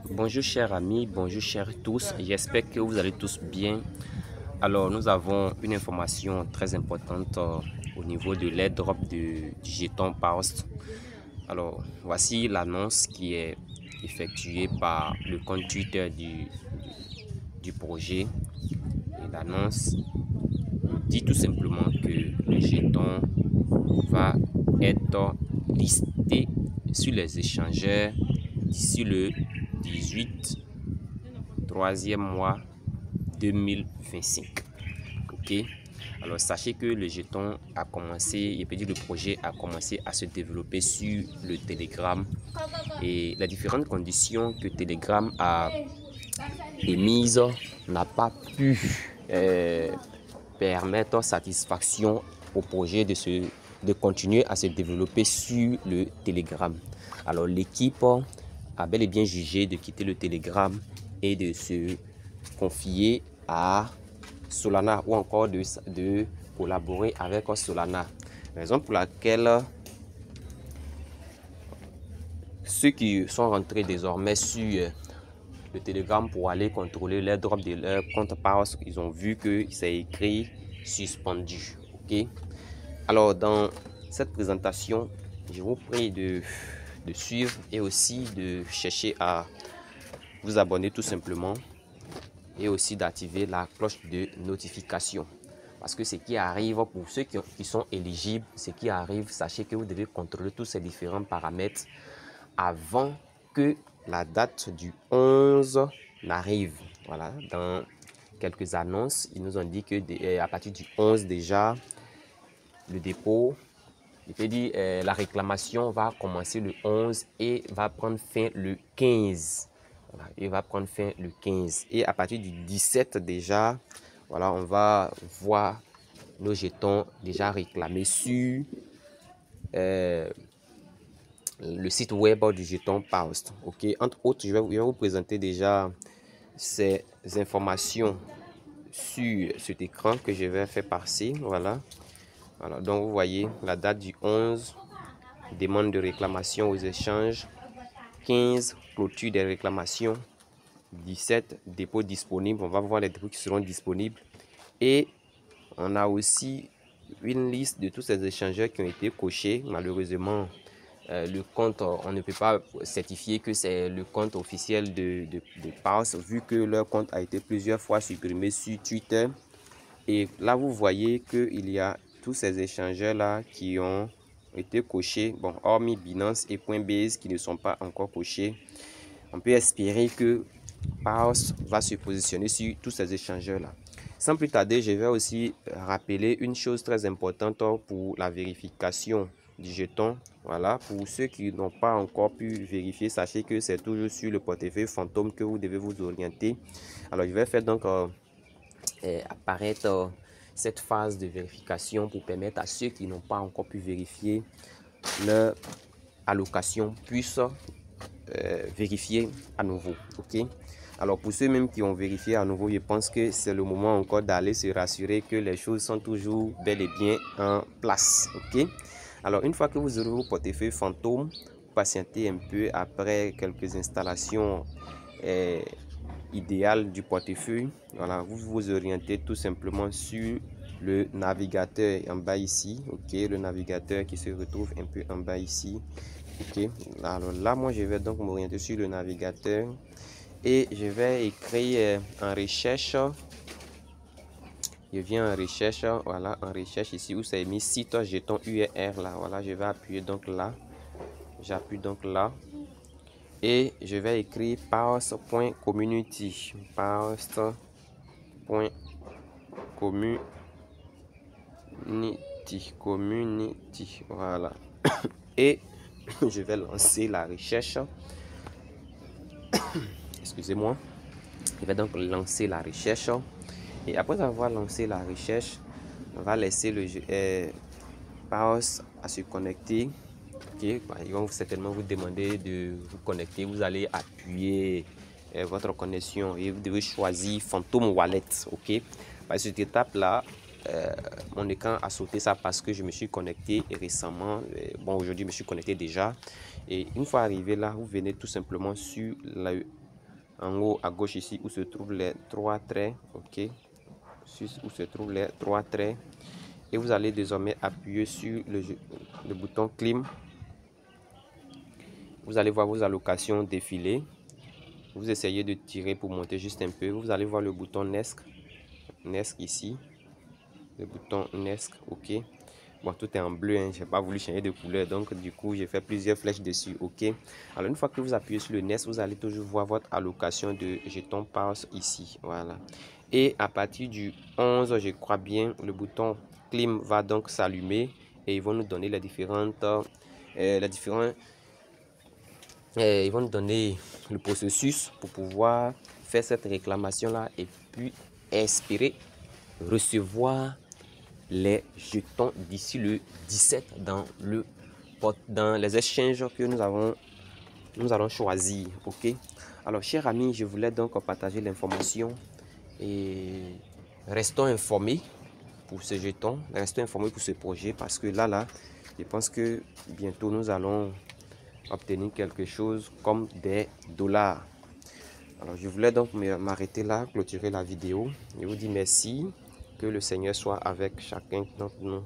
Bonjour chers amis, bonjour chers tous, j'espère que vous allez tous bien. Alors nous avons une information très importante au niveau de l'airdrop du jeton Paust. Alors voici l'annonce qui est effectuée par le compte Twitter du projet. Et l'annonce dit tout simplement que le jeton va être listé sur les échangeurs d'ici le 18 3e mois 2025. Ok, alors sachez que le jeton a commencé, je peux dire le projet a commencé à se développer sur le Telegram, et les différentes conditions que Telegram a émises n'a pas pu permettre satisfaction au projet de continuer à se développer sur le Telegram. Alors l'équipe a bel et bien jugé de quitter le Telegram et de se confier à Solana, ou encore de collaborer avec Solana. Raison pour laquelle ceux qui sont rentrés désormais sur le Telegram pour aller contrôler l'airdrop de leur compte Paust, ils ont vu que c'est écrit suspendu. Ok, alors dans cette présentation, je vous prie de suivre et aussi de chercher à vous abonner tout simplement, et aussi d'activer la cloche de notification, parce que ce qui arrive pour ceux qui sont éligibles, ce qui arrive, sachez que vous devez contrôler tous ces différents paramètres avant que la date du 11 n'arrive. Voilà, dans quelques annonces, ils nous ont dit que à partir du 11 déjà, le dépôt, je peux dire, la réclamation va commencer le 11 et va prendre fin le 15. Voilà, il va prendre fin le 15. Et à partir du 17 déjà, voilà, on va voir nos jetons déjà réclamés sur le site web du jeton Paust. Ok, entre autres, je vais vous présenter déjà ces informations sur cet écran que je vais faire passer. Voilà. Voilà, donc vous voyez la date du 11, demande de réclamation aux échanges, 15, clôture des réclamations, 17, dépôt disponible. On va voir les dépôts qui seront disponibles. Et on a aussi une liste de tous ces échangeurs qui ont été cochés. Malheureusement, le compte, on ne peut pas certifier que c'est le compte officiel de Paust, vu que leur compte a été plusieurs fois supprimé sur Twitter. Et là, vous voyez qu'il y a tous ces échangeurs-là qui ont été cochés. Bon, hormis Binance et Coinbase qui ne sont pas encore cochés. On peut espérer que Paust va se positionner sur tous ces échangeurs-là. Sans plus tarder, je vais aussi rappeler une chose très importante pour la vérification du jeton. Voilà, pour ceux qui n'ont pas encore pu vérifier, sachez que c'est toujours sur le portefeuille fantôme que vous devez vous orienter. Alors, je vais faire donc apparaître cette phase de vérification pour permettre à ceux qui n'ont pas encore pu vérifier leur allocation puissent vérifier à nouveau. Ok, alors pour ceux même qui ont vérifié à nouveau, je pense que c'est le moment encore d'aller se rassurer que les choses sont toujours bel et bien en place. Ok, alors une fois que vous aurez vos portefeuilles fantômes, patientez un peu. Après quelques installations idéal du portefeuille, voilà, vous vous orientez tout simplement sur le navigateur en bas ici. Ok, le navigateur qui se retrouve un peu en bas ici. Ok, alors là moi je vais donc m'orienter sur le navigateur et je vais écrire en recherche. Je viens en recherche, voilà, en recherche ici où c'est mis site jeton URL là. Voilà, je vais appuyer donc là, j'appuie donc là. Et je vais écrire paust.community, paust.community, voilà. Et je vais lancer la recherche. Excusez-moi. Je vais donc lancer la recherche. Et après avoir lancé la recherche, on va laisser le Paust à se connecter. Okay. Ils vont certainement vous demander de vous connecter. Vous allez appuyer votre connexion et vous devez choisir Phantom Wallet. Ok, à cette étape là, mon écran a sauté ça parce que je me suis connecté récemment. Bon, aujourd'hui je me suis connecté déjà Et une fois arrivé là, vous venez tout simplement sur en haut à gauche ici où se trouvent les trois traits, ok, où se trouvent les trois traits, et vous allez désormais appuyer sur le bouton clim. Vous allez voir vos allocations défiler. Vous essayez de tirer pour monter juste un peu. Vous allez voir le bouton Nesc ici, le bouton Nesc, ok. Bon, tout est en bleu, hein. J'ai pas voulu changer de couleur, donc du coup j'ai fait plusieurs flèches dessus, ok. Alors une fois que vous appuyez sur le Nest, vous allez toujours voir votre allocation de jetons Pulse ici, voilà. Et à partir du 11, je crois bien, le bouton clim va donc s'allumer et ils vont nous donner les différentes ils vont nous donner le processus pour pouvoir faire cette réclamation là et puis espérer recevoir les jetons d'ici le 17 dans les échanges que nous allons choisir, ok. Alors chers amis, je voulais donc partager l'information et restons informés pour ce jeton, restons informés pour ce projet, parce que là je pense que bientôt nous allons obtenir quelque chose comme des dollars. Alors je voulais donc m'arrêter là, clôturer la vidéo. Je vous dis merci, que le Seigneur soit avec chacun d'entre nous.